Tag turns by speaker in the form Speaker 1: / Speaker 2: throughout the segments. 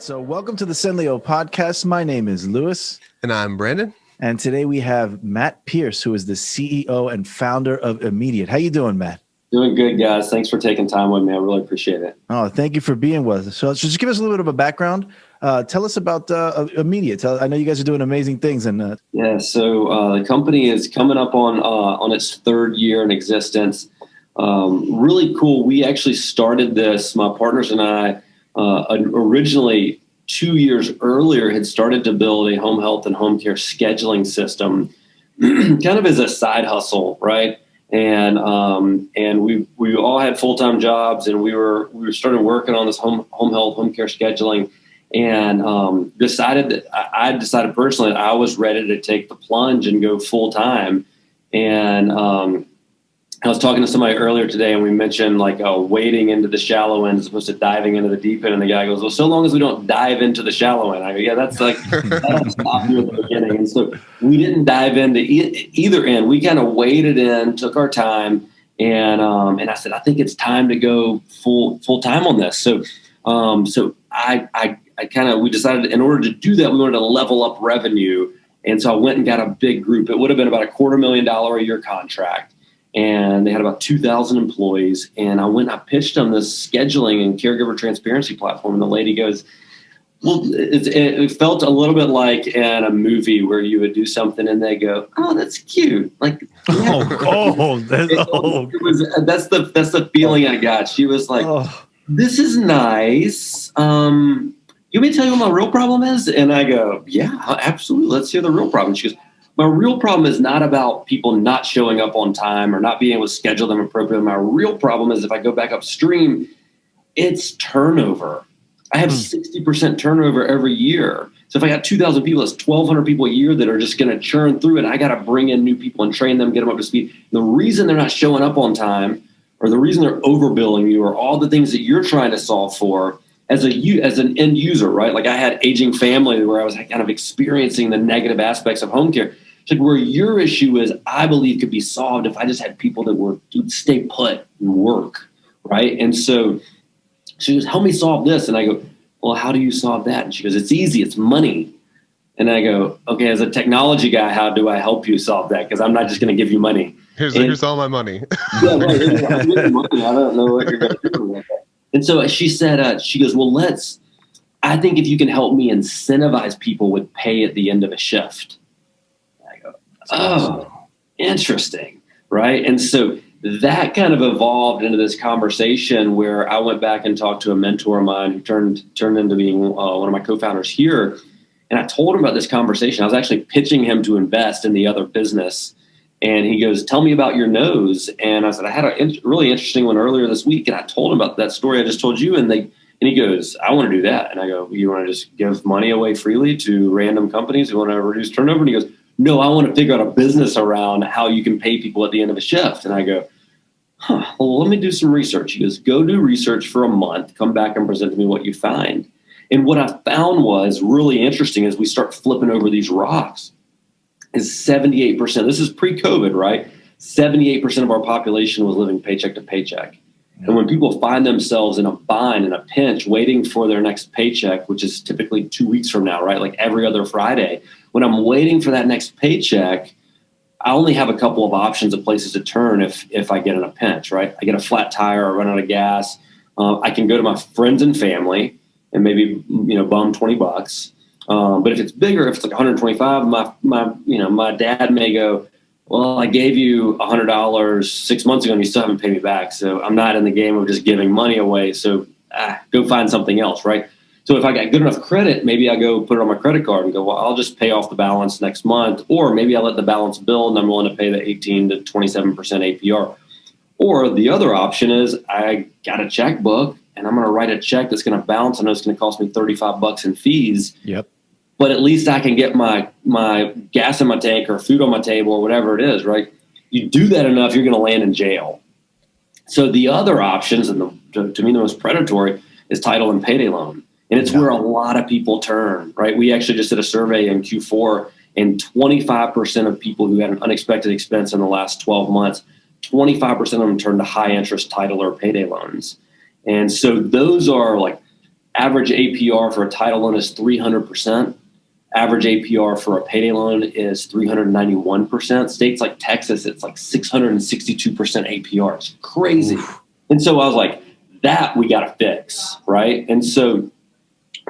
Speaker 1: right, so welcome to the Sendlio podcast. My name is Lewis.
Speaker 2: And I'm Brandon.
Speaker 1: And today we have Matt Pierce, who is the CEO and founder of Immediate. How you doing, Matt?
Speaker 3: Doing good, guys. Thanks for taking time with me. I really appreciate it.
Speaker 1: Oh, thank you for being with us. So just give us a little bit of a background. Tell us about Immediate. I know you guys are doing amazing things. And
Speaker 3: so the company is coming up on its third year in existence. Really cool. We actually started this, my partners and I, originally 2 years earlier had started to build a home health and home care scheduling system kind of as a side hustle, right? And we all had full-time jobs, and we started working on this home health, home care scheduling, and I decided personally that I was ready to take the plunge and go full-time. And I was talking to somebody earlier today, and we mentioned wading into the shallow end as opposed to diving into the deep end. And the guy goes, well, so long as we don't dive into the shallow end. I go, yeah, that's that'll stop you at the beginning. And so we didn't dive into either end. We kind of waded in, took our time, and I said, I think it's time to go full time on this. So we decided in order to do that, we wanted to level up revenue. And so I went and got a big group. It would have been about $250,000 a year contract. And they had about 2,000 employees. And I pitched them this scheduling and caregiver transparency platform. And the lady goes, well, it felt a little bit like in a movie where you would do something and they go, oh, that's cute. Like, yeah. That's the feeling I got. She was like, this is nice. You want me to tell you what my real problem is? And I go, yeah, absolutely. Let's hear the real problem. She goes, my real problem is not about people not showing up on time or not being able to schedule them appropriately. My real problem is if I go back upstream, it's turnover. I have 60% turnover every year. So if I got 2,000 people, that's 1,200 people a year that are just going to churn through it. I got to bring in new people and train them, get them up to speed. The reason they're not showing up on time, or the reason they're overbilling you, or all the things that you're trying to solve for as an end user, right? Like I had aging family where I was kind of experiencing the negative aspects of home care. It's like where your issue is, I believe could be solved if I just had people that would stay put and work, right? And so she goes, help me solve this. And I go, well, how do you solve that? And she goes, it's easy, it's money. And I go, okay, as a technology guy, how do I help you solve that? Because I'm not just going to give you money.
Speaker 2: Here's all my money.
Speaker 3: Yeah, right. I don't know what you're going to do with that. And so she said, she goes, well, I think if you can help me incentivize people with pay at the end of a shift. Oh, interesting. Right. And so that kind of evolved into this conversation where I went back and talked to a mentor of mine who turned into being one of my co-founders here. And I told him about this conversation. I was actually pitching him to invest in the other business. And he goes, tell me about your nose. And I said, I had a really interesting one earlier this week. And I told him about that story I just told you. And he goes, I want to do that. And I go, you want to just give money away freely to random companies who want to reduce turnover? And he goes, no, I want to figure out a business around how you can pay people at the end of a shift. And I go, well, let me do some research. He goes, go do research for a month, come back and present to me what you find. And what I found was really interesting as we start flipping over these rocks is 78%. This is pre-COVID, right? 78% of our population was living paycheck to paycheck. And when people find themselves in a bind, in a pinch, waiting for their next paycheck, which is typically 2 weeks from now, right? Like every other Friday, when I'm waiting for that next paycheck, I only have a couple of options of places to turn if I get in a pinch, right? I get a flat tire or run out of gas. I can go to my friends and family and maybe, bum $20. But if it's bigger, if it's like 125, my dad may go, well, I gave you $100 6 months ago and you still haven't paid me back. So I'm not in the game of just giving money away. So go find something else, right? So if I got good enough credit, maybe I go put it on my credit card and go, well, I'll just pay off the balance next month. Or maybe I let the balance build and I'm willing to pay the 18 to 27% APR. Or the other option is I got a checkbook and I'm going to write a check that's going to bounce. I know it's going to cost me $35 in fees.
Speaker 1: Yep.
Speaker 3: But at least I can get my gas in my tank or food on my table or whatever it is, right? You do that enough, you're going to land in jail. So the other options, and to me the most predatory, is title and payday loan. And it's where a lot of people turn, right? We actually just did a survey in Q4, and 25% of people who had an unexpected expense in the last 12 months, 25% of them turned to high interest title or payday loans. And so those are like Average APR for a title loan is 300%. Average APR for a payday loan is 391%. States like Texas, it's like 662% APR. It's crazy. Oof. And so I was like, that we got to fix, right? And so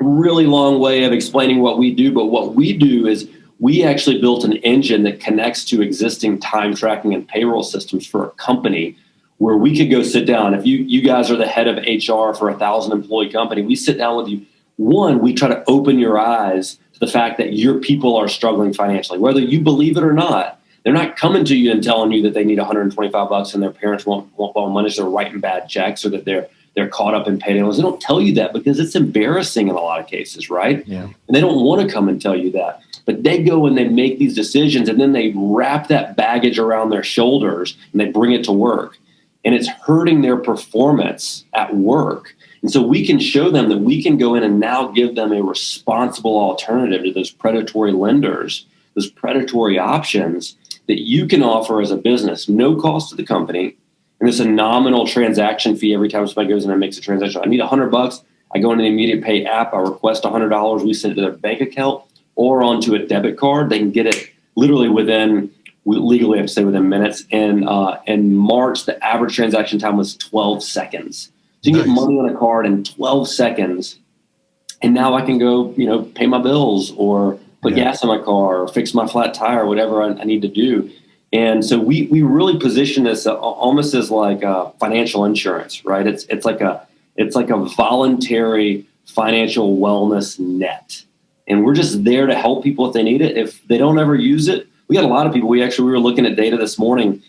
Speaker 3: really long way of explaining what we do, but what we do is we actually built an engine that connects to existing time tracking and payroll systems for a company where we could go sit down. If you guys are the head of HR for a 1,000-employee company, we sit down with you. One, we try to open your eyes to the fact that your people are struggling financially, whether you believe it or not. They're not coming to you and telling you that they need $125 and their parents won't borrow money, so they're writing bad checks, or that they're caught up in payday loans. They don't tell you that because it's embarrassing in a lot of cases, right? Yeah. And they don't want to come and tell you that. But they go and they make these decisions, and then they wrap that baggage around their shoulders and they bring it to work. And it's hurting their performance at work. And so we can show them that we can go in and now give them a responsible alternative to those predatory lenders, those predatory options that you can offer as a business, no cost to the company. And it's a nominal transaction fee every time somebody goes in and makes a transaction. I need $100. I go into the immediate pay app. I request $100. We send it to their bank account or onto a debit card. They can get it literally within, we legally have to say within minutes. And in March, the average transaction time was 12 seconds. So you can get money on a card in 12 seconds. And now I can go, pay my bills or put gas in my car or fix my flat tire, whatever I need to do. And so we really position this almost as like financial insurance, right? It's like a voluntary financial wellness net. And we're just there to help people if they need it. If they don't ever use it, we got a lot of people. We were looking at data this morning.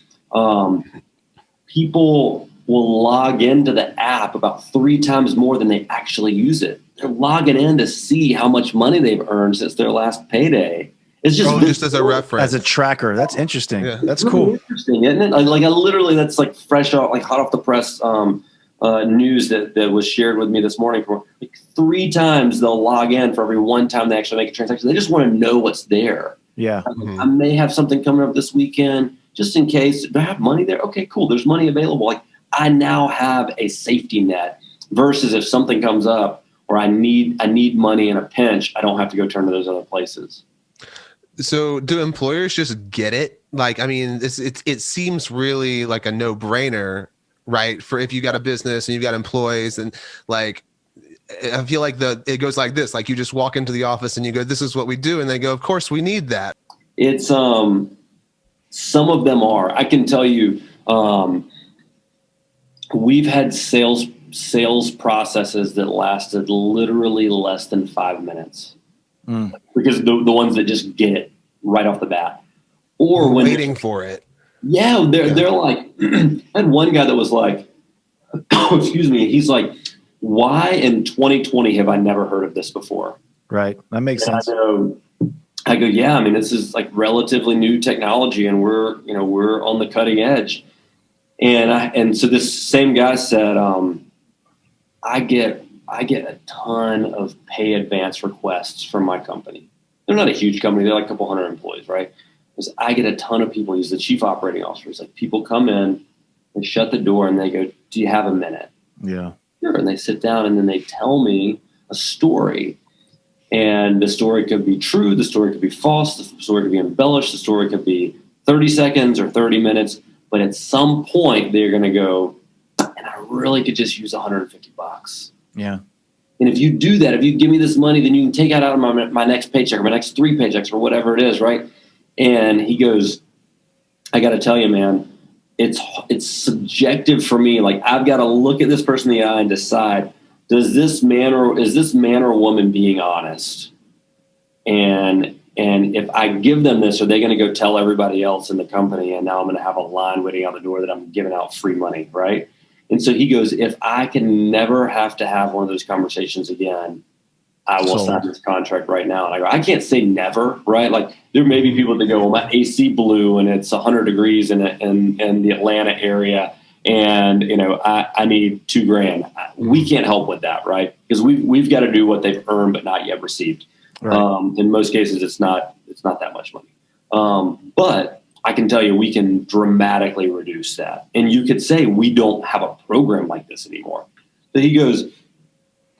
Speaker 3: People will log into the app about 3 times more than they actually use it. They're logging in to see how much money they've earned since their last payday. It's just
Speaker 2: as a reference,
Speaker 1: as a tracker. That's interesting. Yeah. That's
Speaker 3: really
Speaker 1: cool.
Speaker 3: Interesting, isn't it? Like I literally, that's like fresh out, like hot off the press news that was shared with me this morning. For like 3 times they'll log in for every 1 time they actually make a transaction. They just want to know what's there.
Speaker 1: Yeah.
Speaker 3: I may have something coming up this weekend, just in case. Do I have money there? Okay, cool. There's money available. Like I now have a safety net versus if something comes up or I need money in a pinch, I don't have to go turn to those other places.
Speaker 2: So do employers just get it? Like, I mean, it seems really like a no-brainer, right? For if you got a business and you've got employees, and like, I feel like it goes like this, like you just walk into the office and you go, this is what we do. And they go, of course we need that.
Speaker 3: It's, some of them are. I can tell you, we've had sales processes that lasted literally less than 5 minutes. Because the ones that just get it right off the bat, or when
Speaker 2: waiting for it.
Speaker 3: Yeah, they're like, I had one guy that was like, excuse me. He's like, why in 2020 have I never heard of this before?
Speaker 1: Right, that makes sense.
Speaker 3: I go, yeah. I mean, this is like relatively new technology, and we're on the cutting edge. And so this same guy said, I get a ton of pay advance requests from my company. They're not a huge company. They're like a couple hundred employees, right? Because I get a ton of people. He's the chief operating officer. It's like people come in, they shut the door, and they go, do you have a minute?
Speaker 1: Yeah.
Speaker 3: Sure. And they sit down, and then they tell me a story. And the story could be true. The story could be false. The story could be embellished. The story could be 30 seconds or 30 minutes. But at some point, they're going to go, and I really could just use $150.
Speaker 1: Yeah.
Speaker 3: And if you do that, if you give me this money, then you can take it out of my next paycheck or my next 3 paychecks or whatever it is, right? And he goes, I got to tell you, man, it's subjective for me. Like I've got to look at this person in the eye and decide, is this man or woman being honest? And if I give them this, are they going to go tell everybody else in the company? And now I'm going to have a line waiting out the door that I'm giving out free money, right? And so he goes, if I can never have to have one of those conversations again, I will sign this contract right now. And I go, I can't say never, right? Like there may be people that go, well, my AC blew and it's 100 degrees in the Atlanta area. And, I need $2,000. We can't help with that, right? Because we've got to do what they've earned, but not yet received. Right. In most cases, it's not that much money. But I can tell you, we can dramatically reduce that. And you could say, we don't have a program like this anymore. But he goes,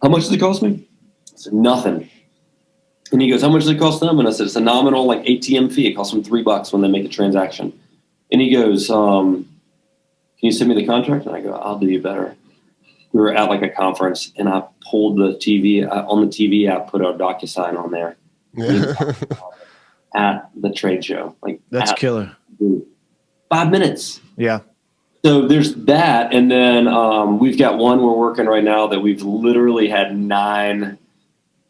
Speaker 3: how much does it cost me? I said, nothing. And he goes, how much does it cost them? And I said, it's a nominal like ATM fee. It costs them $3 when they make a transaction. And he goes, can you send me the contract? And I go, I'll do you better. We were at like a conference, and I pulled the TV on the TV app, put a DocuSign on there at the trade show. Like
Speaker 1: that's killer.
Speaker 3: 5 minutes.
Speaker 1: Yeah.
Speaker 3: So there's that. And then we've got one we're working right now that we've literally had nine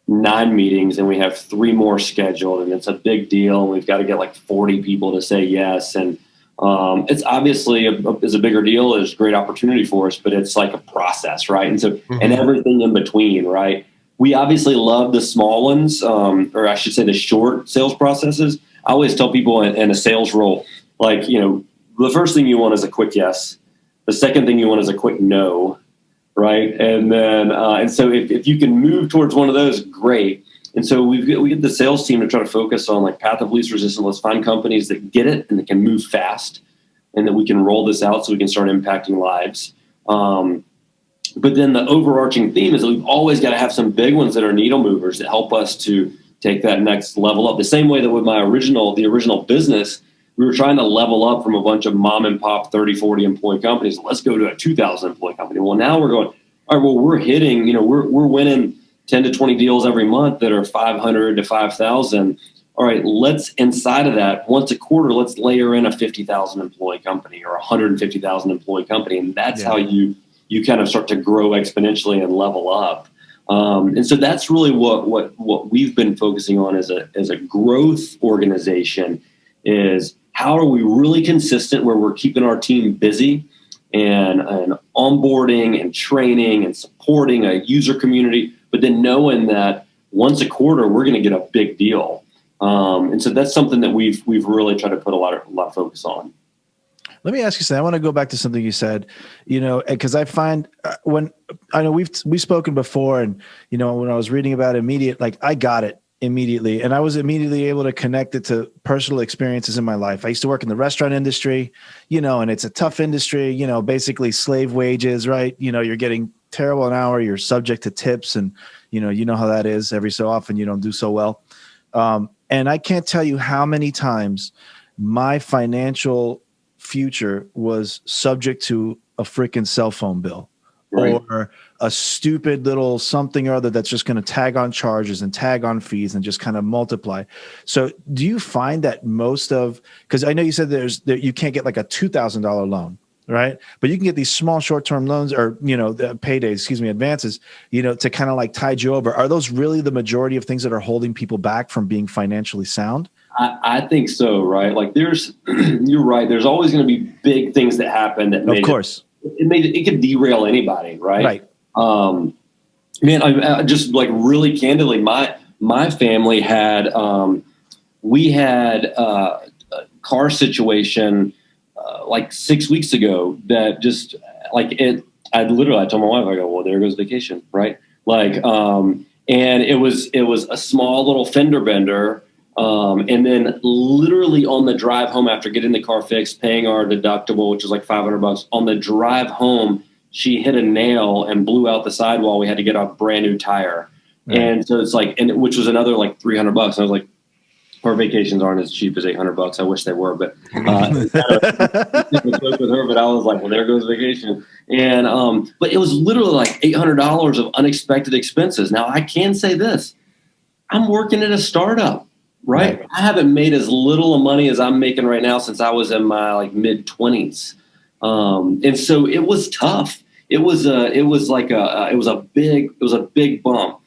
Speaker 3: meetings, and we have 3 more scheduled, and it's a big deal. And we've got to get like 40 people to say yes. And it's obviously is a bigger deal. It's a great opportunity for us, but it's like a process, right? And so, and everything in between, right? We obviously love the small ones, or I should say the short sales processes. I always tell people in a sales role, like, the first thing you want is a quick yes. The second thing you want is a quick no, right? And then, and so if you can move towards one of those, great. And so we get the sales team to try to focus on like path of least resistance. Let's find companies that get it and that can move fast, and that we can roll this out so we can start impacting lives. But then the overarching theme is that we've always got to have some big ones that are needle movers that help us to take that next level up. The same way that with the original business, we were trying to level up from a bunch of mom and pop 30, 40 employee companies. Let's go to a 2,000 employee company. Well, now we're going, all right, well, we're hitting, we're winning 10 to 20 deals every month that are 500 to 5,000. All right, let's, inside of that, once a quarter, let's layer in a 50,000 employee company or a 150,000 employee company. And that's how you kind of start to grow exponentially and level up. And so that's really what we've been focusing on as a growth organization is how are we really consistent where we're keeping our team busy and onboarding and training and supporting a user community, but then knowing that once a quarter, we're going to get a big deal. And so that's something that we've really tried to put a lot of focus on.
Speaker 1: Let me ask you something. I want to go back to something you said, because I find when I know we've spoken before, and, when I was reading about immediate, like I got it immediately. And I was immediately able to connect it to personal experiences in my life. I used to work in the restaurant industry, and it's a tough industry, basically slave wages, right? You're getting terrible an hour, you're subject to tips, and, you know how that is. Every so often you don't do so well. And I can't tell you how many times my financial future was subject to a freaking cell phone bill. Right. Or a stupid little something or other that's just going to tag on charges and tag on fees and just kind of multiply. So do you find that because I know you said you can't get like a $2,000 loan, right? But you can get these small short-term loans or, advances, to kind of like tide you over. Are those really the majority of things that are holding people back from being financially sound?
Speaker 3: I think so, right? Like you're right. There's always going to be big things that happen that it could derail anybody, right? Right. Man, I just like really candidly, my family had we had a car situation like 6 weeks ago that just like it. I told my wife, I go, well, there goes vacation, right? Like, and it was a small little fender bender. And then literally on the drive home after getting the car fixed, paying our deductible, which was like $500 on the drive home, she hit a nail and blew out the sidewall. We had to get a brand new tire. Right. And so it's like, which was another like $300. And I was like, our vacations aren't as cheap as $800. I wish they were, but, with her, but I was like, well, there goes vacation. And, but it was literally like $800 of unexpected expenses. Now I can say this, I'm working at a startup. Right. I haven't made as little money as I'm making right now since I was in my like mid 20s. And so it was tough. It was a big bump.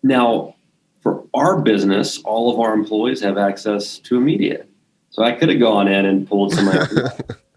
Speaker 3: Now for our business, all of our employees have access to immediate. So I could have gone in and pulled some.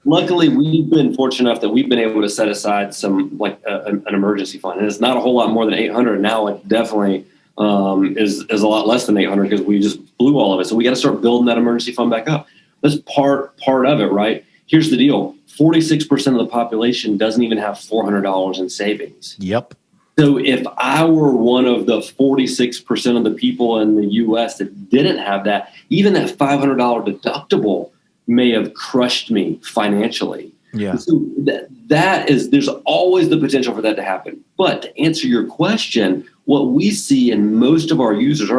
Speaker 3: Luckily, we've been fortunate enough that we've been able to set aside some like an emergency fund. And it's not a whole lot more than 800. Now it definitely is a lot less than 800 because we just blew all of it. So we got to start building that emergency fund back up. That's part of it, right? Here's the deal. 46% of the population doesn't even have $400 in savings.
Speaker 1: Yep.
Speaker 3: So if I were one of the 46% of the people in the U.S. that didn't have that, even that $500 deductible may have crushed me financially.
Speaker 1: Yeah.
Speaker 3: So there's always the potential for that to happen. But to answer your question, what we see in most of our users,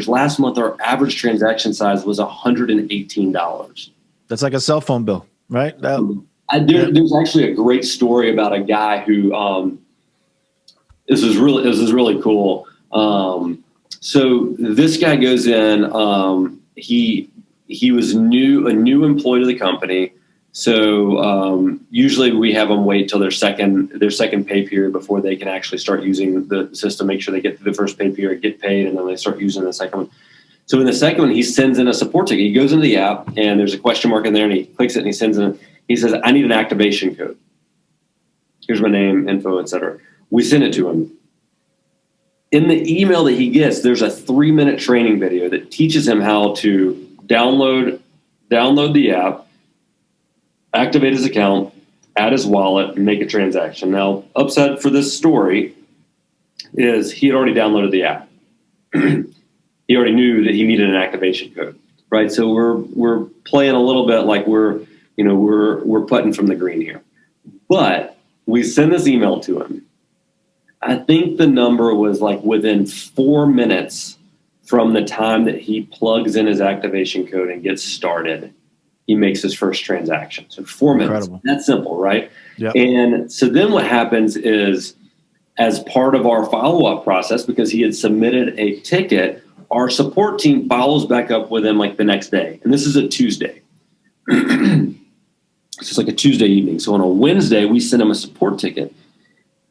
Speaker 3: last month, our average transaction size was $118.
Speaker 1: That's like a cell phone bill, right?
Speaker 3: There's actually a great story about a guy who, this is really cool. So this guy goes in, he was a new employee to the company. So usually we have them wait till their second pay period before they can actually start using the system, make sure they get through the first pay period, get paid, and then they start using the second one. So in the second one, he sends in a support ticket. He goes into the app, and there's a question mark in there, and he clicks it, and he sends in. He says, "I need an activation code. Here's my name, info, etc." We send it to him. In the email that he gets, there's a 3-minute training video that teaches him how to download the app, activate his account, add his wallet, and make a transaction. Now, upside for this story is he had already downloaded the app. He already knew that he needed an activation code, right? So we're playing a little bit like we're putting from the green here. But we send this email to him. I think the number was like within 4 minutes from the time that he plugs in his activation code and gets started, he makes his first transaction. So 4 minutes.
Speaker 1: Incredible.
Speaker 3: That's simple, right?
Speaker 1: Yep.
Speaker 3: And so then what happens is, as part of our follow-up process, because he had submitted a ticket, our support team follows back up with him like the next day. And this is a Tuesday. It's just like a Tuesday evening. So on a Wednesday, we send him a support ticket.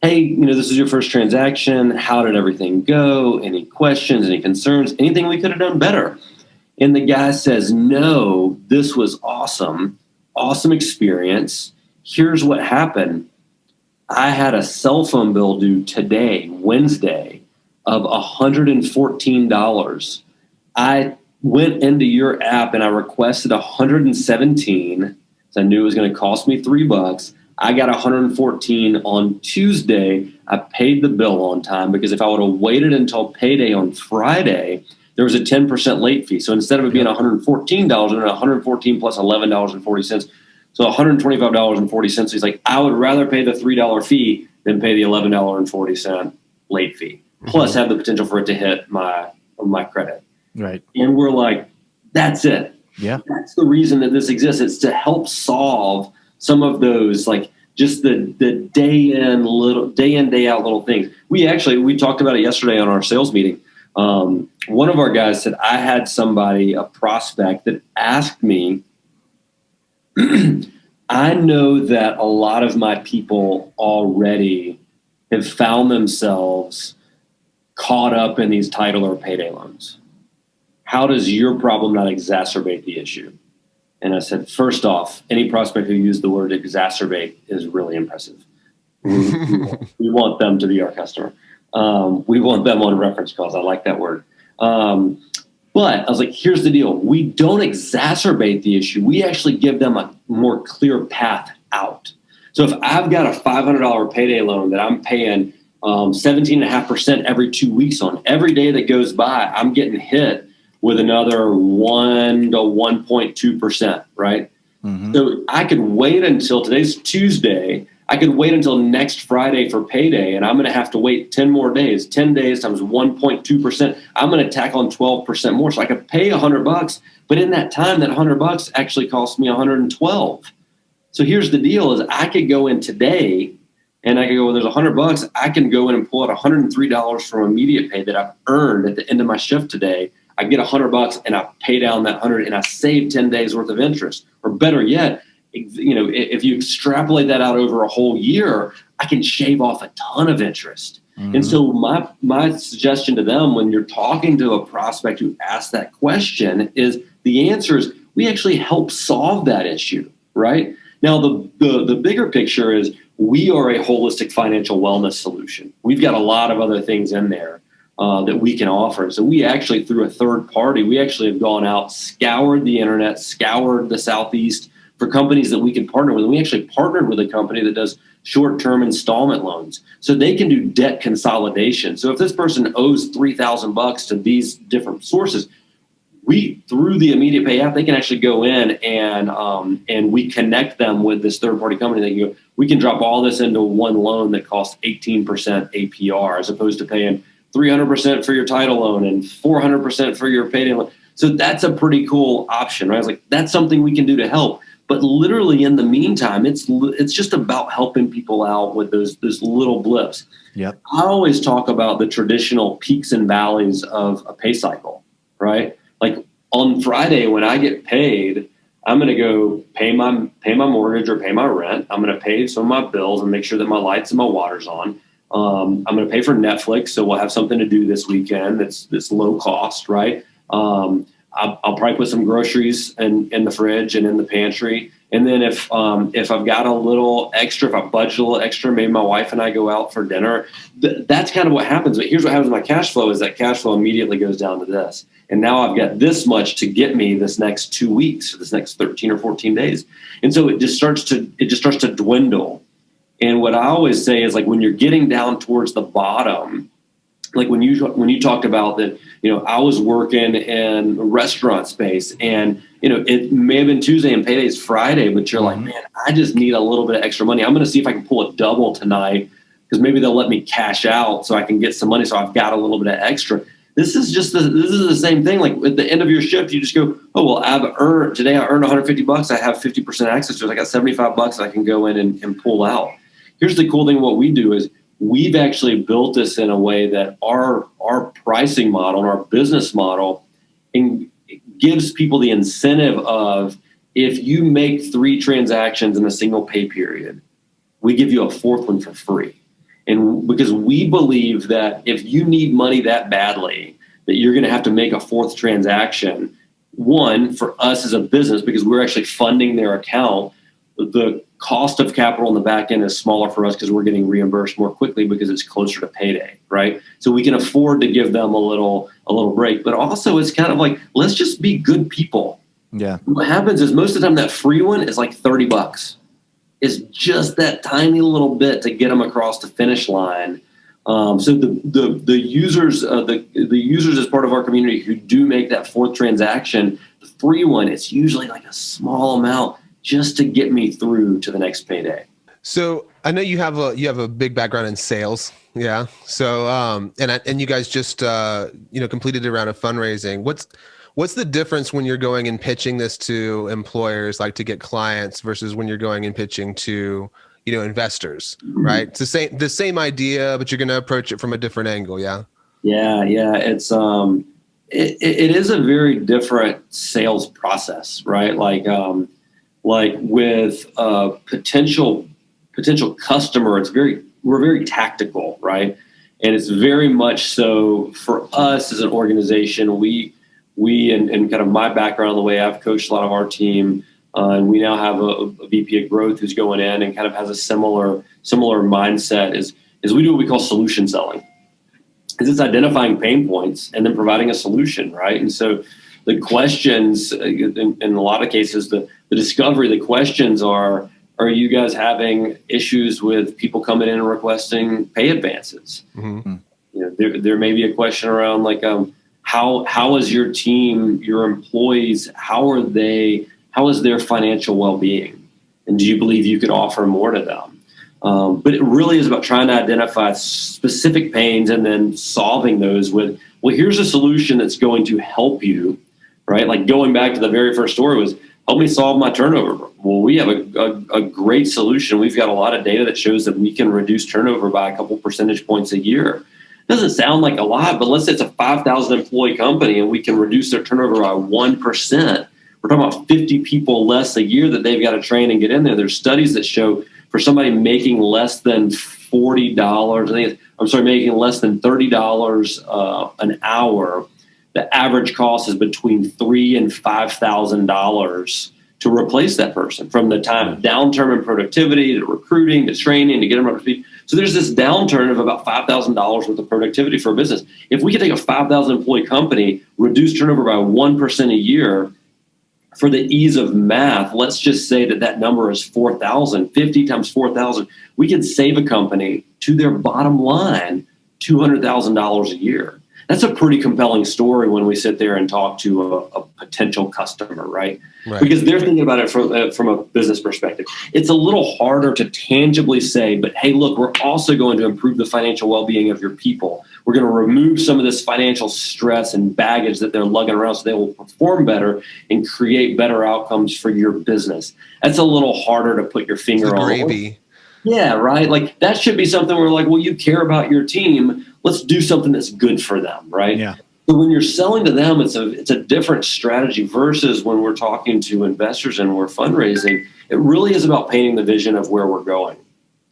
Speaker 3: Hey, this is your first transaction. How did everything go? Any questions, any concerns, anything we could have done better? And the guy says, no, this was awesome. Awesome experience. Here's what happened. I had a cell phone bill due today, Wednesday, of $114. I went into your app and I requested $117. So I knew it was going to cost me $3. I got $114 on Tuesday. I paid the bill on time because if I would have waited until payday on Friday, there was a 10% late fee. So instead of it being $114, it was $114 plus $11.40. So $125.40. He's like, I would rather pay the $3 fee than pay the $11.40 late fee. Plus have the potential for it to hit my credit.
Speaker 1: Right.
Speaker 3: And we're like, that's it.
Speaker 1: Yeah.
Speaker 3: That's the reason that this exists. It's to help solve some of those, like just the day in, day out little things. We talked about it yesterday on our sales meeting. One of our guys said, I had a prospect that asked me, I know that a lot of my people already have found themselves caught up in these title or payday loans. How does your problem not exacerbate the issue? And I said, first off, any prospect who used the word exacerbate is really impressive. We want them to be our customer. We want them on reference calls. I like that word. But I was like, here's the deal. We don't exacerbate the issue. We actually give them a more clear path out. So if I've got a $500 payday loan that I'm paying 17.5% every 2 weeks on, every day that goes by, I'm getting hit with another 1 to 1.2%, right? Mm-hmm. So I could wait until today's Tuesday. I could wait until next Friday for payday, and I'm going to have to wait 10 more days. 10 days times 1.2%. I'm going to tack on 12% more. So I could pay $100, but in that time, that $100 actually cost me $112. So here's the deal: is I could go in today, and I could go, well, there's $100. I can go in and pull out $103 from immediate pay that I've earned at the end of my shift today. I get $100 and I pay down that 100 and I save 10 days worth of interest. Or better yet, if you extrapolate that out over a whole year, I can shave off a ton of interest. Mm-hmm. And so my suggestion to them when you're talking to a prospect who asks that question is the answer is we actually help solve that issue, right? Now, the bigger picture is we are a holistic financial wellness solution. We've got a lot of other things in there that we can offer. So we actually, through a third party, we actually have gone out, scoured the internet, scoured the Southeast for companies that we can partner with. And we actually partnered with a company that does short-term installment loans. So they can do debt consolidation. So if this person owes $3,000 to these different sources, we, through the immediate pay app, they can actually go in and we connect them with this third party company. They can go, we can drop all this into one loan that costs 18% APR, as opposed to paying 300% for your title loan and 400% for your payday loan. So that's a pretty cool option, right? I was like, that's something we can do to help. But literally in the meantime, it's just about helping people out with those little blips.
Speaker 1: Yep.
Speaker 3: I always talk about the traditional peaks and valleys of a pay cycle, right? Like on Friday when I get paid, I'm going to go pay my mortgage or pay my rent. I'm going to pay some of my bills and make sure that my lights and my water's on. I'm going to pay for Netflix, so we'll have something to do this weekend that's low cost, right? I'll probably put some groceries in the fridge and in the pantry. And then if I've got a little extra, if I budget a little extra, maybe my wife and I go out for dinner. That's kind of what happens. But here's what happens with my cash flow is that cash flow immediately goes down to this. And now I've got this much to get me this next 2 weeks or this next 13 or 14 days. And so it just starts to dwindle. And what I always say is, like, when you're getting down towards the bottom, like when you talked about that, I was working in a restaurant space, and it may have been Tuesday and payday's Friday, but you're like, man, I just need a little bit of extra money. I'm going to see if I can pull a double tonight, because maybe they'll let me cash out so I can get some money. So I've got a little bit of extra. This is the same thing. Like at the end of your shift, you just go, oh, well, today I earned $150. I have 50% access to it. I got $75 I can go in and pull out. Here's the cool thing. What we do is we've actually built this in a way that our pricing model and our business model gives people the incentive of, if you make 3 transactions in a single pay period, we give you a 4th one for free. And because we believe that if you need money that badly, that you're going to have to make a 4th transaction, one, for us as a business, because we're actually funding their account, the cost of capital on the back end is smaller for us because we're getting reimbursed more quickly because it's closer to payday, right? So we can afford to give them a little break. But also it's kind of like, let's just be good people.
Speaker 1: Yeah.
Speaker 3: What happens is most of the time that free one is like $30. It's just that tiny little bit to get them across the finish line. So the users as part of our community who do make that 4th transaction, the free one, it's usually like a small amount just to get me through to the next payday.
Speaker 2: So I know you have a big background in sales. Yeah. So, and you guys just, completed a round of fundraising. What's the difference when you're going and pitching this to employers, like to get clients, versus when you're going and pitching to, investors, right? It's the same idea, but you're going to approach it from a different angle. Yeah. Yeah.
Speaker 3: It's, it is a very different sales process, right? Like with a potential customer, we're very tactical, right? And it's very much so for us as an organization. We and kind of my background, the way I've coached a lot of our team, and we now have a VP of growth who's going in and kind of has a similar mindset. Is we do what we call solution selling, because it's identifying pain points and then providing a solution, right? And so the questions, in a lot of cases, the discovery, the questions are you guys having issues with people coming in and requesting pay advances? Mm-hmm. There may be a question around like, how is your team, your employees, how is their financial well-being? And do you believe you could offer more to them? But it really is about trying to identify specific pains and then solving those with, well, here's a solution that's going to help you, right? Like going back to the very first story was, help me solve my turnover. Well, we have a great solution. We've got a lot of data that shows that we can reduce turnover by a couple percentage points a year. Doesn't sound like a lot, but let's say it's a 5,000 employee company and we can reduce their turnover by 1%. We're talking about 50 people less a year that they've got to train and get in there. There's studies that show for somebody making less than $40, making less than $30 an hour, the average cost is between $3,000 and $5,000 to replace that person, from the time downturn in productivity to recruiting to training to get them up to speed. So there's this downturn of about $5,000 worth of productivity for a business. If we could take a 5,000 employee company, reduce turnover by 1% a year, for the ease of math, let's just say that number is 4,000. 50 times 4,000, we could save a company to their bottom line $200,000 a year. That's a pretty compelling story when we sit there and talk to a potential customer, right? Because they're thinking about it from a business perspective. It's a little harder to tangibly say, but hey, look, we're also going to improve the financial well-being of your people. We're going to remove some of this financial stress and baggage that they're lugging around so they will perform better and create better outcomes for your business. That's a little harder to put your finger on.
Speaker 2: Gravy.
Speaker 3: Yeah, right? Like that should be something where like, well, you care about your team. Let's do something that's good for them, right?
Speaker 1: Yeah.
Speaker 3: So when you're selling to them, it's a different strategy versus when we're talking to investors and we're fundraising. It really is about painting the vision of where we're going.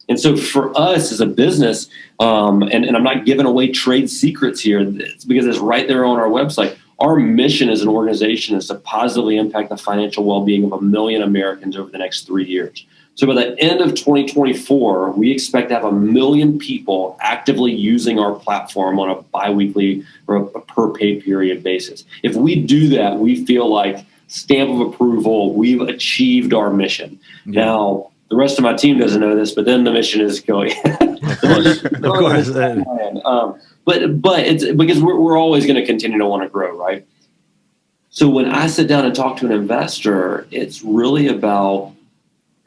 Speaker 3: And so for us as a business, and I'm not giving away trade secrets here because it's right there on our website. Our mission as an organization is to positively impact the financial well-being of 1 million Americans over the next 3 years. So by the end of 2024, we expect to have 1 million people actively using our platform on a biweekly or a per pay period basis. If we do that, we feel like stamp of approval, we've achieved our mission. Yeah. Now, the rest of my team doesn't know this, but then the mission is going.
Speaker 1: Of course. Of course.
Speaker 3: But it's because we're always going to continue to want to grow, right? So when I sit down and talk to an investor, it's really about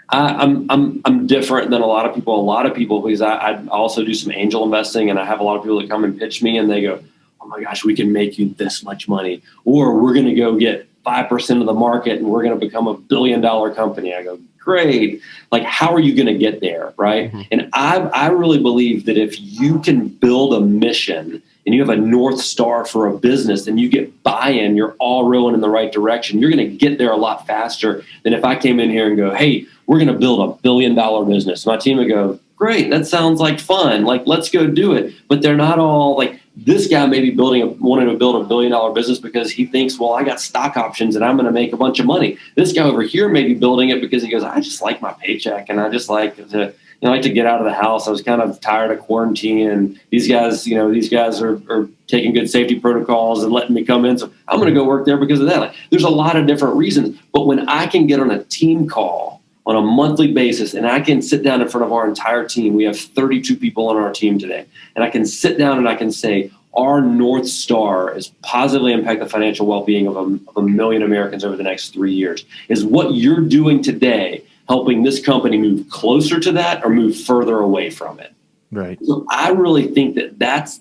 Speaker 3: I'm different than a lot of people. A lot of people, because I also do some angel investing, and I have a lot of people that come and pitch me, and they go, "Oh my gosh, we can make you this much money," or "We're going to go get 5% of the market, and we're going to become $1 billion company." I go, "Great! Like, how are you going to get there, right?" Mm-hmm. And I really believe that if you can build a mission and you have a North Star for a business and you get buy-in, you're all rowing in the right direction. You're going to get there a lot faster than if I came in here and go, "Hey, we're going to build $1 billion business." My team would go, "Great, that sounds like fun. Like, let's go do it." But they're not all like, this guy may be wanting to build $1 billion business because he thinks, well, I got stock options and I'm going to make a bunch of money. This guy over here may be building it because he goes, I just like my paycheck and I just like to get out of the house. I was kind of tired of quarantine, and these guys are taking good safety protocols and letting me come in. So I'm going to go work there because of that. Like, there's a lot of different reasons. But when I can get on a team call on a monthly basis, and I can sit down in front of our entire team. We have 32 people on our team today. And I can sit down and I can say, our North Star is positively impact the financial well-being of 1 million Americans over the next 3 years. Is what you're doing today helping this company move closer to that or move further away from it?
Speaker 1: Right.
Speaker 3: So I really think that's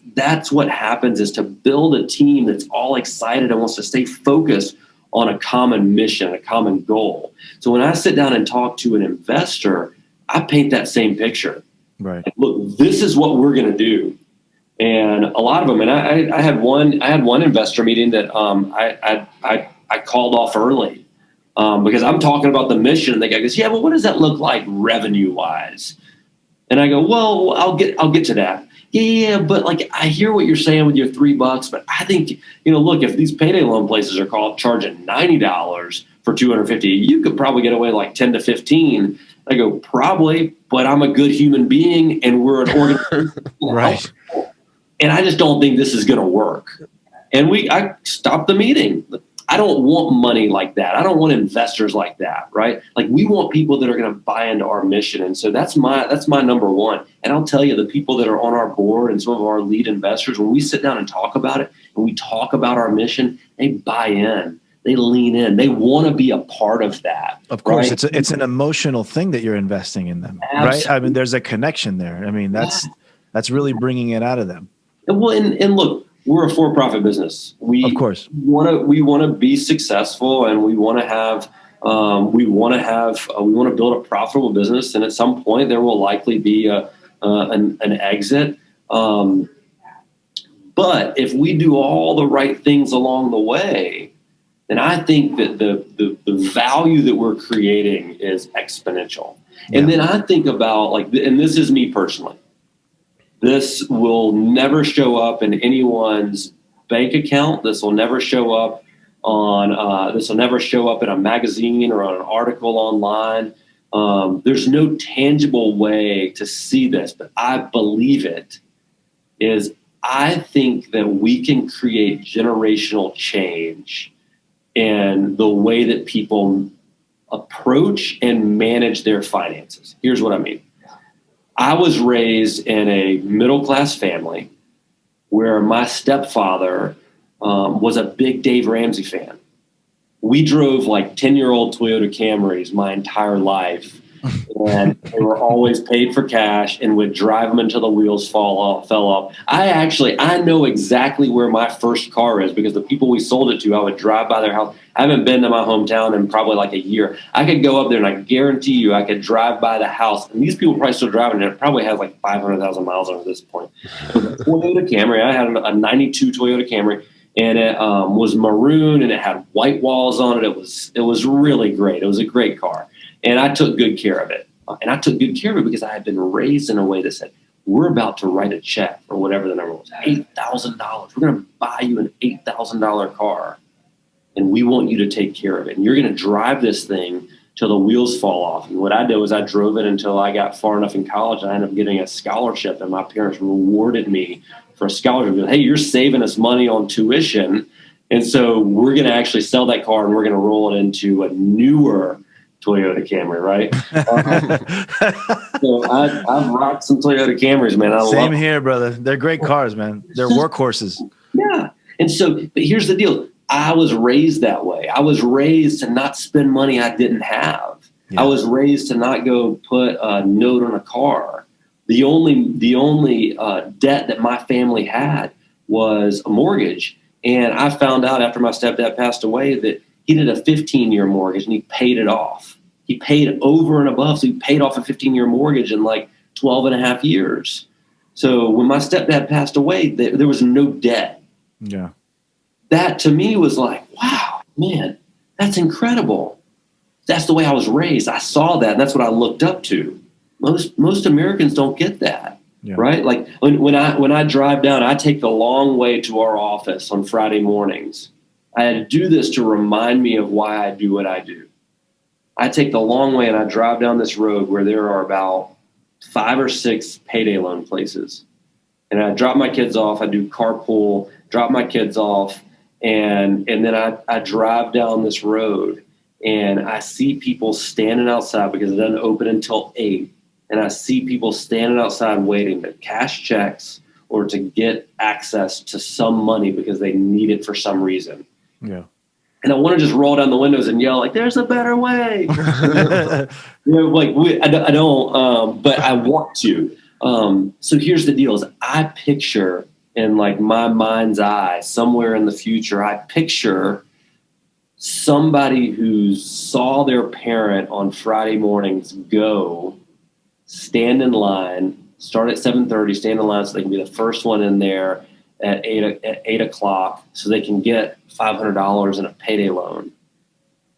Speaker 3: what happens, is to build a team that's all excited and wants to stay focused on a common mission, a common goal. So when I sit down and talk to an investor, I paint that same picture.
Speaker 1: Right.
Speaker 3: Like, look, this is what we're going to do. And a lot of them, and I had one investor meeting that I called off early because I'm talking about the mission, and the guy goes, "Yeah, well, what does that look like revenue wise?" And I go, "Well, I'll get to that." Yeah, but like, I hear what you're saying with your $3, but I think, look, if these payday loan places are charging $90 for $250, you could probably get away like 10 to 15. I go, probably, but I'm a good human being and we're an organization.
Speaker 1: Right.
Speaker 3: And I just don't think this is going to work. And I stopped the meeting. I don't want money like that. I don't want investors like that, right? Like, we want people that are going to buy into our mission. And so that's my number one. And I'll tell you, the people that are on our board and some of our lead investors, when we sit down and talk about it, and we talk about our mission, they buy in. They lean in. They want to be a part of that.
Speaker 1: Of course,
Speaker 3: right?
Speaker 1: it's an emotional thing that you're investing in them,
Speaker 3: Absolutely.
Speaker 1: Right? I mean, there's a connection there. I mean, that's really bringing it out of them.
Speaker 3: And look, we're a for-profit business.
Speaker 1: Of course,
Speaker 3: we want to be successful, and we want to build a profitable business. And at some point, there will likely be an exit. But if we do all the right things along the way, then I think that the value that we're creating is exponential. Yeah. And then I think about, like, and this is me personally, this will never show up in anyone's bank account. This will never show up in a magazine or on an article online. There's no tangible way to see this, but I believe it is. I think that we can create generational change in the way that people approach and manage their finances. Here's what I mean. I was raised in a middle-class family where my stepfather was a big Dave Ramsey fan. We drove like 10-year-old Toyota Camrys my entire life, and they were always paid for cash and would drive them until the wheels fell off. I know exactly where my first car is because the people we sold it to, I would drive by their house. I haven't been to my hometown in probably like a year. I could go up there and I guarantee you I could drive by the house, and these people are probably still driving it. It probably has like 500,000 miles on it at this point. It was a Toyota Camry. I had a 92 Toyota Camry. And it was maroon, and it had white walls on it. It was really great. It was a great car, and I took good care of it. And I took good care of it because I had been raised in a way that said, "We're about to write a check for whatever the number was, $8,000. We're going to buy you an $8,000 car, and we want you to take care of it. And you're going to drive this thing till the wheels fall off." And what I did was I drove it until I got far enough in college, and I ended up getting a scholarship, and my parents rewarded me for a scholarship. Hey, you're saving us money on tuition, and so we're going to actually sell that car and we're going to roll it into a newer Toyota Camry, right? So I've rocked some Toyota Camrys, man.
Speaker 1: Same here, brother. They're great cars, man. They're workhorses.
Speaker 3: Yeah. And so, but here's the deal. I was raised that way. I was raised to not spend money I didn't have. Yeah. I was raised to not go put a note on a car. The only debt that my family had was a mortgage. And I found out after my stepdad passed away that he did a 15-year mortgage and he paid it off. He paid over and above. So he paid off a 15-year mortgage in like 12 and a half years. So when my stepdad passed away, there was no debt.
Speaker 1: Yeah.
Speaker 3: That to me was like, wow, man, that's incredible. That's the way I was raised. I saw that, and that's what I looked up to. Most Americans don't get that, right? Like when I drive down, I take the long way to our office on Friday mornings. I had to do this to remind me of why I do what I do. I take the long way and I drive down this road where there are about 5 or 6 payday loan places. And I drop my kids off. I do carpool, drop my kids off, and then I drive down this road and I see people standing outside because it doesn't open until 8. And I see people standing outside waiting to cash checks or to get access to some money because they need it for some reason.
Speaker 1: Yeah.
Speaker 3: And I want to just roll down the windows and yell like, "There's a better way." I don't, but I want to. So here's the deal: is I picture in like my mind's eye, somewhere in the future, I picture somebody who saw their parent on Friday mornings go, stand in line, start at 7:30, stand in line so they can be the first one in there at 8 o'clock so they can get $500 in a payday loan.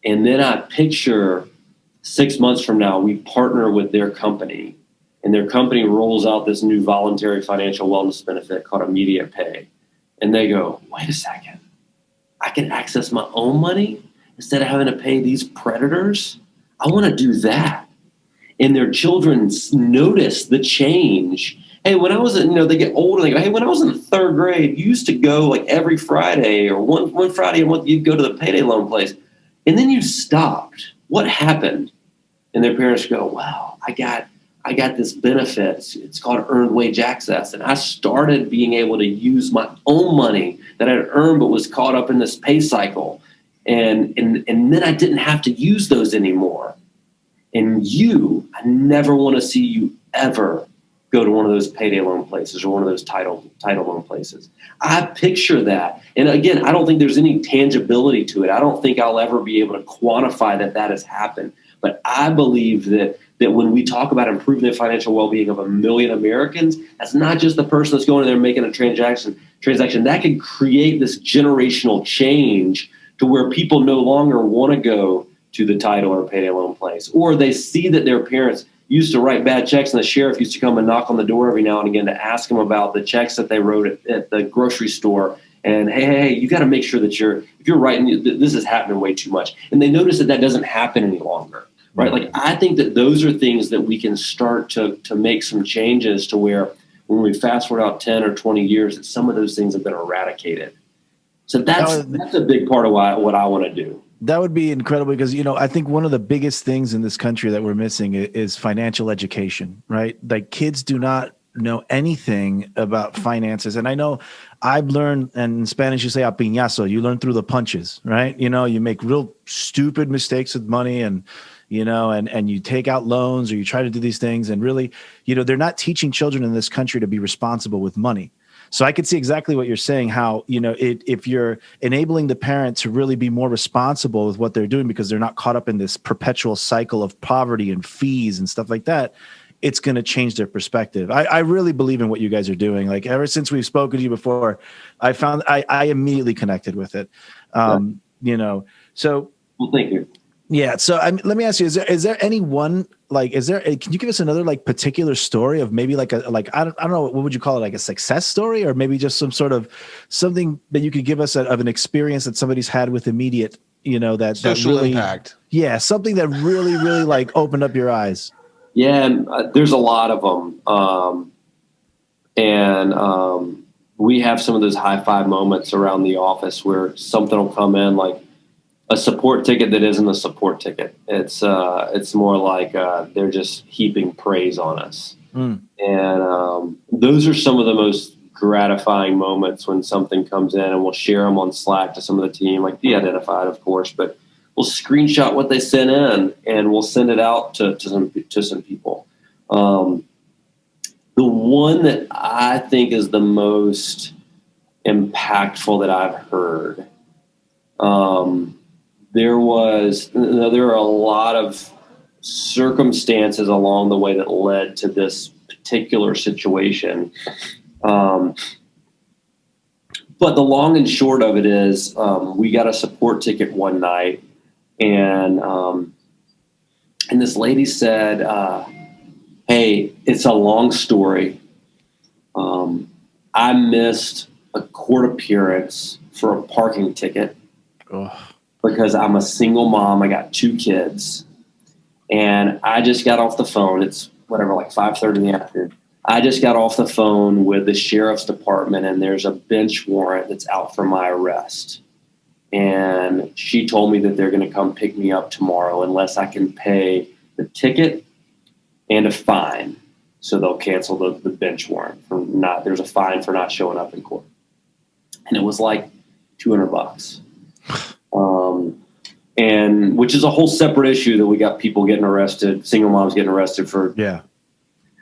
Speaker 3: And then I picture 6 months from now, we partner with their company, and their company rolls out this new voluntary financial wellness benefit called immediate pay. And they go, "Wait a second, I can access my own money instead of having to pay these predators? I want to do that." And their children notice the change. Hey, when I was they get older, they go, "Hey, when I was in the 3rd grade, you used to go like every Friday or one Friday a month, you'd go to the payday loan place. And then you stopped. What happened?" And their parents go, "Wow, I got this benefit. It's called earned wage access. And I started being able to use my own money that I had earned but was caught up in this pay cycle. And then I didn't have to use those anymore. And I never want to see you ever go to one of those payday loan places or one of those title loan places." I picture that. And again, I don't think there's any tangibility to it. I don't think I'll ever be able to quantify that has happened. But I believe that when we talk about improving the financial well-being of 1 million Americans, that's not just the person that's going in there and making a transaction. That can create this generational change to where people no longer want to go to the title or payday loan place, or they see that their parents used to write bad checks and the sheriff used to come and knock on the door every now and again to ask them about the checks that they wrote at the grocery store. And hey, you got to make sure that if you're writing, this is happening way too much. And they notice that doesn't happen any longer, right? Like, I think that those are things that we can start to make some changes to where when we fast forward out 10 or 20 years, that some of those things have been eradicated. So that's a big part of what I want to do.
Speaker 1: That would be incredible because, I think one of the biggest things in this country that we're missing is financial education, right? Like, kids do not know anything about finances. And I know I've learned, and in Spanish you say a piñazo, you learn through the punches, right? You make real stupid mistakes with money, and and you take out loans, or you try to do these things. And really, they're not teaching children in this country to be responsible with money. So I could see exactly what you're saying, how, if you're enabling the parent to really be more responsible with what they're doing, because they're not caught up in this perpetual cycle of poverty and fees and stuff like that, it's going to change their perspective. I really believe in what you guys are doing. Like, ever since we've spoken to you before, I found I immediately connected with it. So
Speaker 3: well, thank you.
Speaker 1: Yeah. So let me ask you: is there any one, like, can you give us another like particular story of maybe like I don't know, what would you call it, like a success story, or maybe just some sort of something that you could give us of an experience that somebody's had with immediate, that
Speaker 2: social
Speaker 1: really,
Speaker 2: impact.
Speaker 1: Yeah, something that really like opened up your eyes.
Speaker 3: Yeah, there's a lot of them, and we have some of those high five moments around the office where something will come in, like a support ticket that isn't a support ticket. It's more like they're just heaping praise on us. And those are some of the most gratifying moments when something comes in, and we'll share them on Slack to some of the team, like de-identified, of course, but we'll screenshot what they sent in and we'll send it out to some people. The one that I think is the most impactful that I've heard, there are a lot of circumstances along the way that led to this particular situation. But the long and short of it is, we got a support ticket one night, and this lady said, hey, it's a long story. I missed a court appearance for a parking ticket. Because I'm a single mom. I got 2 kids, and I just got off the phone. It's whatever, like 5:30 in the afternoon. I just got off the phone with the sheriff's department, and there's a bench warrant that's out for my arrest. And she told me that they're going to come pick me up tomorrow unless I can pay the ticket and a fine. So they'll cancel the bench warrant there's a fine for not showing up in court. And it was like $200. And which is a whole separate issue that we got people getting arrested, single moms getting arrested for.
Speaker 1: Yeah.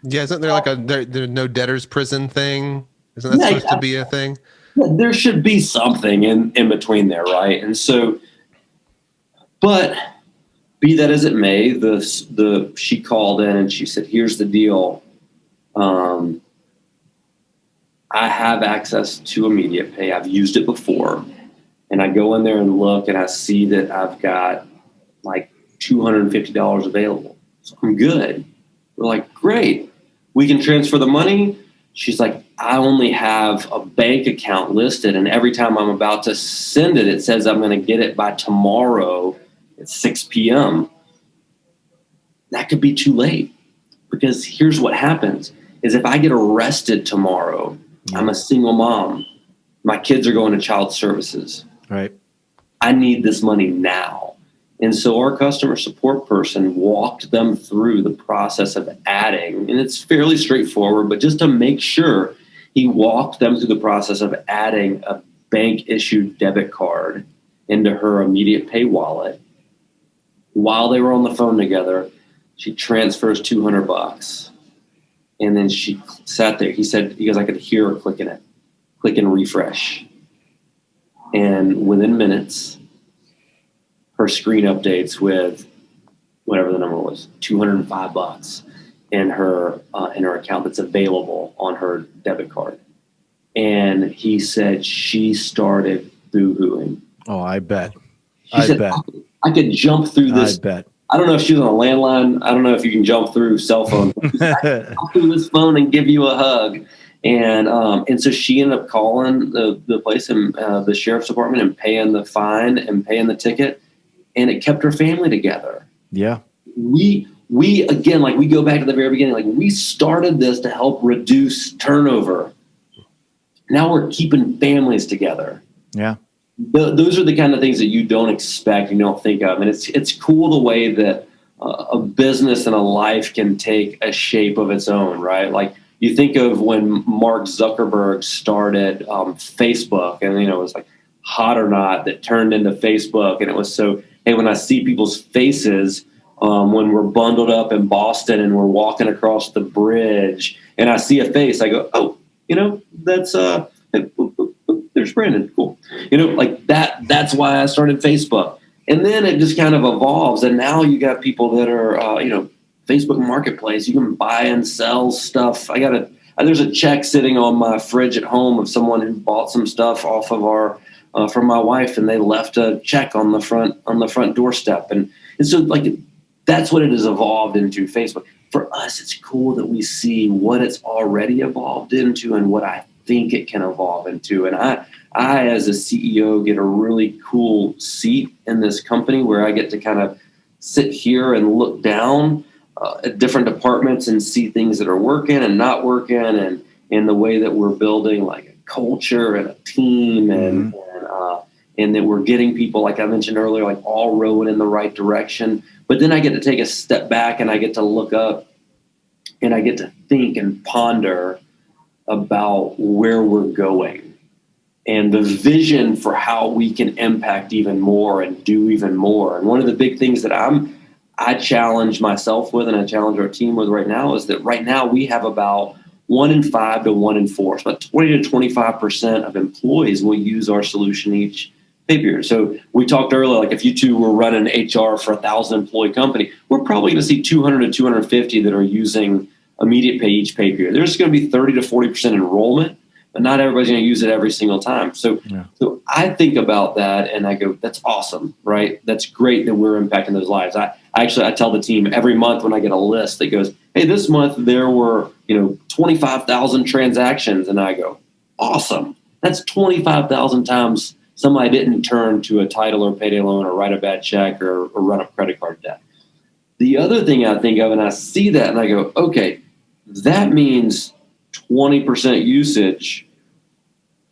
Speaker 2: Isn't there like there's no debtors prison thing? Isn't that supposed to be a thing?
Speaker 3: There should be something in between there, right? And so, but be that as it may, she called in and she said, "Here's the deal. I have access to immediate pay. I've used it before." And I go in there and look, and I see that I've got like $250 available. So I'm good. We're like, great. We can transfer the money. She's like, I only have a bank account listed, and every time I'm about to send it, it says I'm going to get it by tomorrow at 6 p.m. That could be too late, because here's what happens is if I get arrested tomorrow, I'm a single mom. My kids are going to child services.
Speaker 1: Right.
Speaker 3: I need this money now. And so our customer support person walked them through the process of adding, and it's fairly straightforward, but just to make sure, he walked them through the process of adding a bank issued debit card into her immediate pay wallet. While they were on the phone together, she transfers $200. And then she sat there. He goes, I could hear her clicking it, click and refresh. And within minutes, her screen updates with whatever the number was, $205 in her account that's available on her debit card. And he said she started boohooing.
Speaker 1: Oh, I bet.
Speaker 3: I bet. I could jump through this.
Speaker 1: I bet.
Speaker 3: I don't know if she was on a landline. I don't know if you can jump through cell phone. I can jump through this phone and give you a hug. And so she ended up calling the place and the sheriff's department and paying the fine and paying the ticket, and it kept her family together.
Speaker 1: Yeah.
Speaker 3: We again, like, we go back to the very beginning, like, we started this to help reduce turnover. Now we're keeping families together.
Speaker 1: Yeah.
Speaker 3: Those are the kind of things that you don't expect, you don't think of. And it's cool the way that a business and a life can take a shape of its own, right? Like, you think of when Mark Zuckerberg started Facebook, and it was like Hot or Not that turned into Facebook, and it was so. Hey, when I see people's faces when we're bundled up in Boston and we're walking across the bridge, and I see a face, I go, oh, that's there's Brandon, cool, like that. That's why I started Facebook, and then it just kind of evolves, and now you got people that are Facebook Marketplace. You can buy and sell stuff. There's a check sitting on my fridge at home of someone who bought some stuff off of our from my wife, and they left a check on the front doorstep, and so like that's what it has evolved into. Facebook for us, it's cool that we see what it's already evolved into and what I think it can evolve into, and I as a CEO get a really cool seat in this company where I get to kind of sit here and look down at different departments and see things that are working and not working, and in the way that we're building like a culture and a team, and that we're getting people, like I mentioned earlier, like all rowing in the right direction. But then I get to take a step back and I get to look up and I get to think and ponder about where we're going and the vision for how we can impact even more and do even more. And one of the big things that I challenge myself with, and I challenge our team with right now, is that right now we have about 1 in 5 to 1 in 4. So about 20 to 25% of employees will use our solution each pay period. So we talked earlier, like if you two were running HR for 1,000 employee company, we're probably going to see 200 to 250 that are using immediate pay each pay period. There's going to be 30 to 40% enrollment, but not everybody's going to use it every single time. So I think about that and I go, that's awesome, right? That's great that we're impacting those lives. I tell the team every month when I get a list that goes, hey, this month there were 25,000 transactions, and I go, awesome. That's 25,000 times somebody didn't turn to a title or payday loan or write a bad check or run up credit card debt. The other thing I think of, and I see that and I go, okay, that means 20% usage.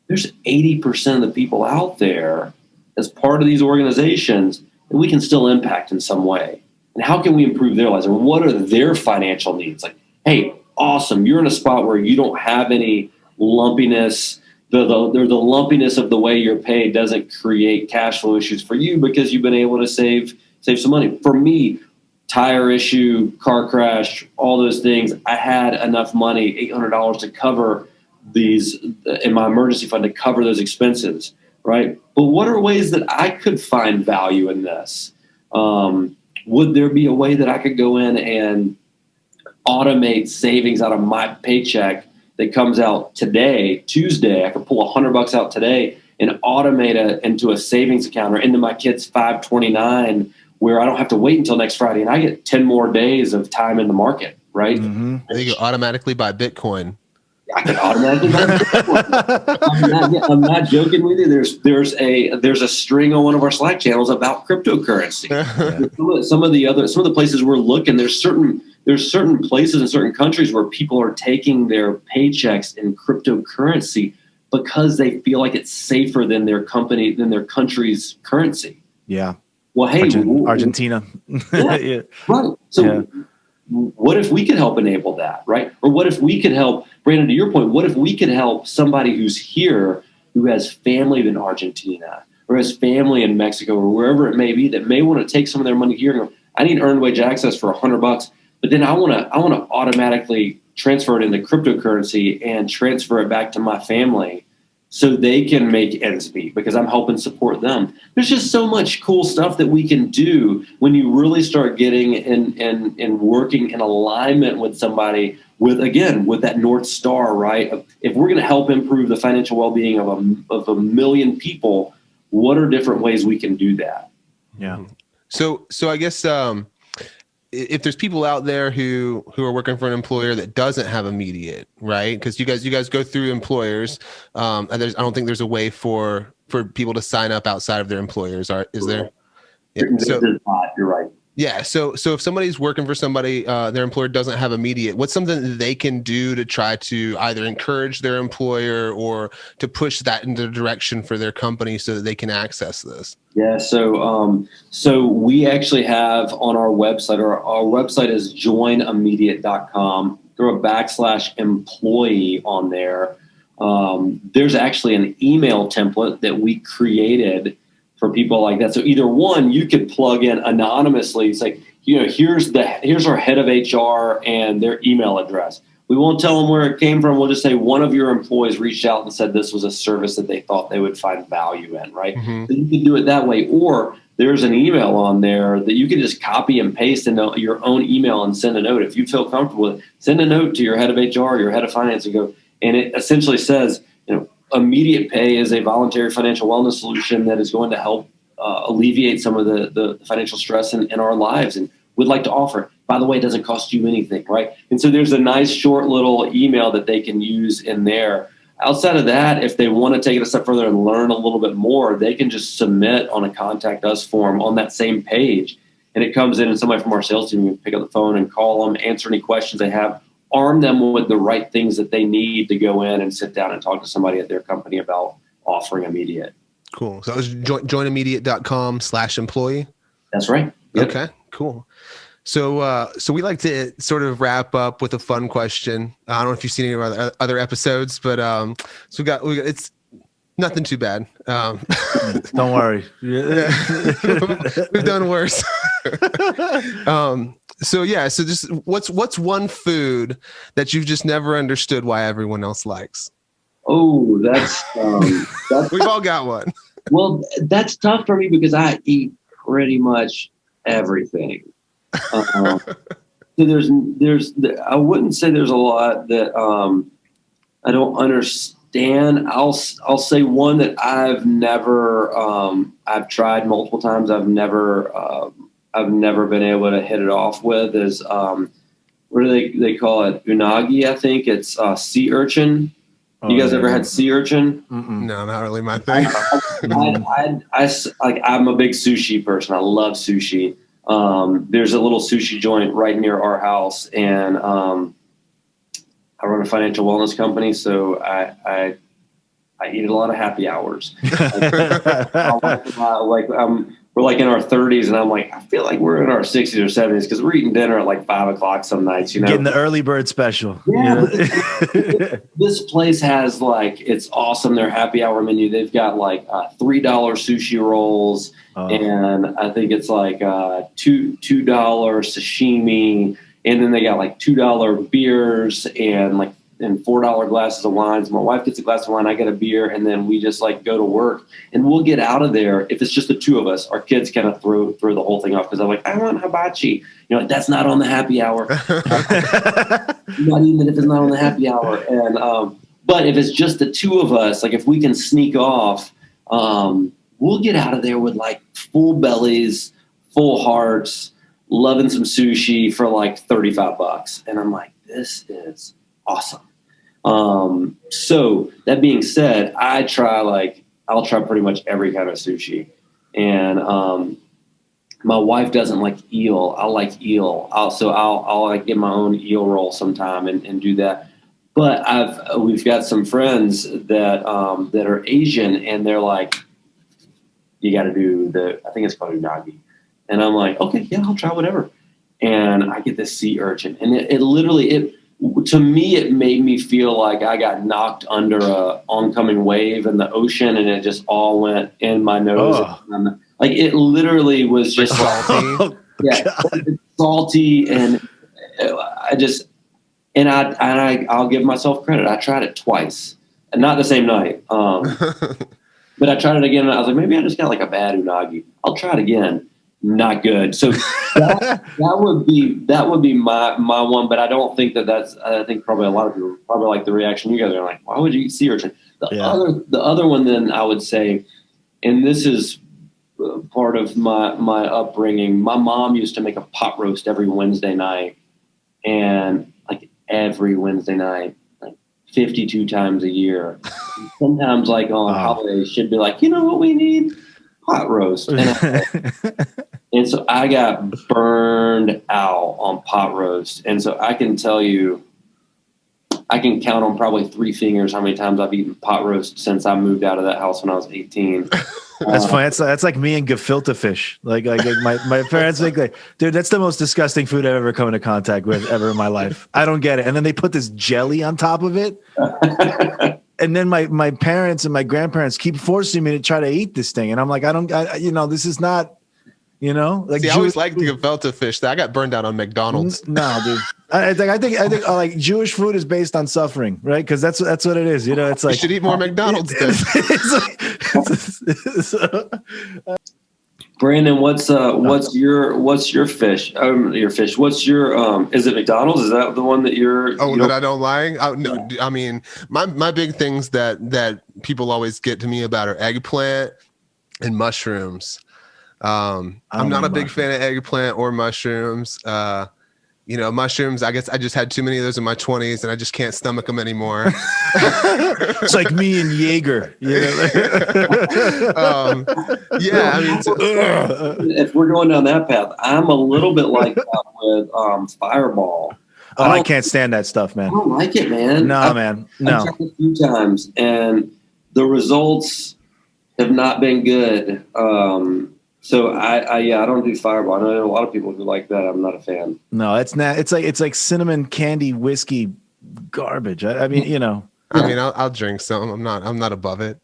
Speaker 3: There's 80% of the people out there as part of these organizations that we can still impact in some way. And how can we improve their lives? And what are their financial needs? Like, hey, awesome, you're in a spot where you don't have any lumpiness. The lumpiness of the way you're paid doesn't create cash flow issues for you because you've been able to save some money. For me, tire issue, car crash, all those things, I had enough money, $800 to cover these in my emergency fund to cover those expenses, right? But what are ways that I could find value in this? Would there be a way that I could go in and automate savings out of my paycheck that comes out today, Tuesday? I could pull $100 out today and automate it into a savings account or into my kid's 529 where I don't have to wait until next Friday and I get 10 more days of time in the market, right?
Speaker 2: Mm-hmm. You can automatically buy Bitcoin.
Speaker 3: I can automatically buy Bitcoin. I'm not joking with you. There's a string on one of our Slack channels about cryptocurrency. Some of the places we're looking, there's certain places in certain countries where people are taking their paychecks in cryptocurrency because they feel like it's safer than their country's currency.
Speaker 1: Yeah.
Speaker 3: Well, hey,
Speaker 1: Argentina.
Speaker 3: Yeah, right. So what if we could help enable that, right? Or what if we could help, Brandon, to your point, what if we could help somebody who's here who has family in Argentina or has family in Mexico or wherever it may be that may want to take some of their money here and go, I need earned wage access for $100, but then I want to automatically transfer it into cryptocurrency and transfer it back to my family so they can make ends meet because I'm helping support them. There's just so much cool stuff that we can do when you really start getting and working in alignment with somebody with that North Star, right? If we're going to help improve the financial well-being of a million people, what are different ways we can do that?
Speaker 1: Yeah.
Speaker 2: So I guess if there's people out there who are working for an employer that doesn't have immediate, right? Because you guys go through employers, and I don't think there's a way for people to sign up outside of their employers. Is there? Yeah. So
Speaker 3: you're right.
Speaker 2: Yeah. So if somebody's working for somebody, their employer doesn't have immediate, what's something that they can do to try to either encourage their employer or to push that into the direction for their company so that they can access this?
Speaker 3: Yeah. So we actually have on our website, our website is joinimmediate.com. throw a /employee on there, there's actually an email template that we created for people like that. So either one, you could plug in anonymously. It's like, here's our head of HR and their email address. We won't tell them where it came from. We'll just say one of your employees reached out and said this was a service that they thought they would find value in, right?
Speaker 2: Mm-hmm.
Speaker 3: So you can do it that way. Or there's an email on there that you can just copy and paste into your own email and send a note. If you feel comfortable with it, send a note to your head of HR, your head of finance, and it essentially says, immediate pay is a voluntary financial wellness solution that is going to help alleviate some of the financial stress in our lives, and would like to offer it. By the way, it doesn't cost you anything, right? And so there's a nice short little email that they can use in there. Outside of that, if they want to take it a step further and learn a little bit more, they can just submit on a contact us form on that same page. And it comes in and somebody from our sales team can pick up the phone and call them, answer any questions they have, arm them with the right things that they need to go in and sit down and talk to somebody at their company about offering immediate.
Speaker 2: Cool. So it was joinimmediate.com/employee.
Speaker 3: That's right. Yep.
Speaker 2: Okay, cool. So we like to sort of wrap up with a fun question. I don't know if you've seen any of our other episodes, but so we got it's nothing too bad.
Speaker 1: Don't worry.
Speaker 2: We've done worse. So just what's one food that you've just never understood why everyone else likes?
Speaker 3: Oh, that's
Speaker 2: we've all got one.
Speaker 3: Well, that's tough for me because I eat pretty much everything. So there's I wouldn't say there's a lot that I don't understand. I'll say one that I've never I've tried multiple times. I've never been able to hit it off with is what do they call it? Unagi, I think it's sea urchin. You guys ever had sea urchin?
Speaker 2: No, not really my thing.
Speaker 3: I'm a big sushi person. I love sushi. There's a little sushi joint right near our house, and I run a financial wellness company, so I eat a lot of happy hours. We're like in our 30s, and I'm like, I feel like we're in our 60s or 70s because we're eating dinner at like 5 o'clock some nights.
Speaker 1: Getting the early bird special.
Speaker 3: Yeah, this place has it's awesome. Their happy hour menu. They've got like $3 sushi rolls. And I think it's like $2 sashimi, and then they got like $2 beers and $4 glasses of wines. My wife gets a glass of wine, I get a beer, and then we just go to work. And we'll get out of there if it's just the two of us. Our kids kind of throw the whole thing off because I'm like, I want hibachi. That's not on the happy hour. Not even if it's not on the happy hour. And but if it's just the two of us, if we can sneak off. We'll get out of there with full bellies, full hearts, loving some sushi for $35. And I'm like, this is awesome. So that being said, I'll try pretty much every kind of sushi. And my wife doesn't like eel. I like eel. I'll get my own eel roll sometime and do that. But we've got some friends that are Asian, and they're like, you got to do I think it's called unagi. And I'm like, okay, yeah, I'll try whatever. And I get this sea urchin. And it literally, to me, it made me feel like I got knocked under a oncoming wave in the ocean, and it just all went in my nose. Oh. It literally was just salty. Salty. And I'll give myself credit. I tried it twice, and not the same night. But I tried it again, and I was like, maybe I just got a bad unagi. I'll try it again. Not good. So that would be my one. But I don't think that's. I think probably a lot of people probably like the reaction you guys are like. Why would you eat sea urchin? The other one, then I would say, and this is part of my upbringing. My mom used to make a pot roast every Wednesday night, and every Wednesday night. 52 times a year. Sometimes on holidays she'd be like, you know what we need? Pot roast. And so I got burned out on pot roast. And so I can tell you I can count on probably 3 fingers how many times I've eaten pot roast since I moved out of that house when I was 18.
Speaker 1: That's funny. That's like me and gefilte fish. Like my parents think like, dude, that's the most disgusting food I've ever come into contact with ever in my life. I don't get it. And then they put this jelly on top of it. And then my parents and my grandparents keep forcing me to try to eat this thing. And I'm like, this is not, like
Speaker 2: See, I always liked the gefilte fish. I got burned out on McDonald's.
Speaker 1: No, dude. I think like Jewish food is based on suffering, right? Because that's what it is. It's like
Speaker 2: you should eat more McDonald's then.
Speaker 3: Brandon, what's your fish? Your fish. What's your is it McDonald's? Is that the one that you're?
Speaker 2: Oh, that I don't like. No, I mean my big things that people always get to me about are eggplant and mushrooms. I'm not a big fan of eggplant or mushrooms. Mushrooms, I guess I just had too many of those in my 20s and I just can't stomach them anymore.
Speaker 1: It's like me and Jaeger.
Speaker 3: If we're going down that path, I'm a little bit like that with Fireball.
Speaker 1: I can't stand that stuff, man.
Speaker 3: I don't like it, man.
Speaker 1: No, man. No.
Speaker 3: I've tried it a few times and the results have not been good. So I don't do Fireball. I know a lot of people who like that. I'm not a fan.
Speaker 1: No, it's not. It's like cinnamon candy whiskey garbage. I mean,
Speaker 2: I'll drink some. I'm not above it.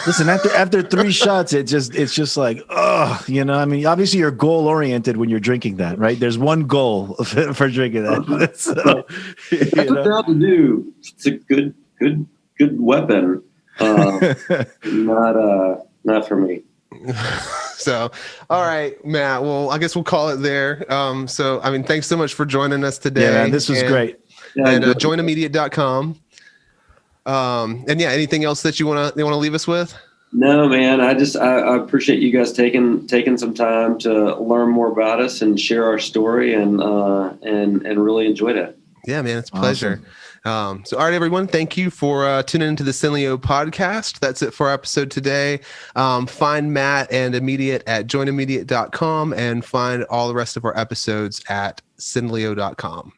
Speaker 1: Listen, after 3 shots, it's just like, I mean, obviously you're goal oriented when you're drinking that, right? There's one goal for drinking that. So,
Speaker 3: that's what they're out to do. It's a good weapon. Not for me.
Speaker 2: So, all right, Matt. Well, I guess we'll call it there. So, I mean, thanks so much for joining us today.
Speaker 1: Yeah, man, this was great.
Speaker 2: And joinimmediate.com. And yeah, anything else that you want to leave us with?
Speaker 3: No, man. I appreciate you guys taking some time to learn more about us and share our story, and really enjoyed it.
Speaker 2: Yeah, man, it's a pleasure. Awesome. So, all right, everyone, thank you for tuning into the Sendlio podcast. That's it for our episode today. Find Matt and Immediate at joinimmediate.com and find all the rest of our episodes at sendlio.com.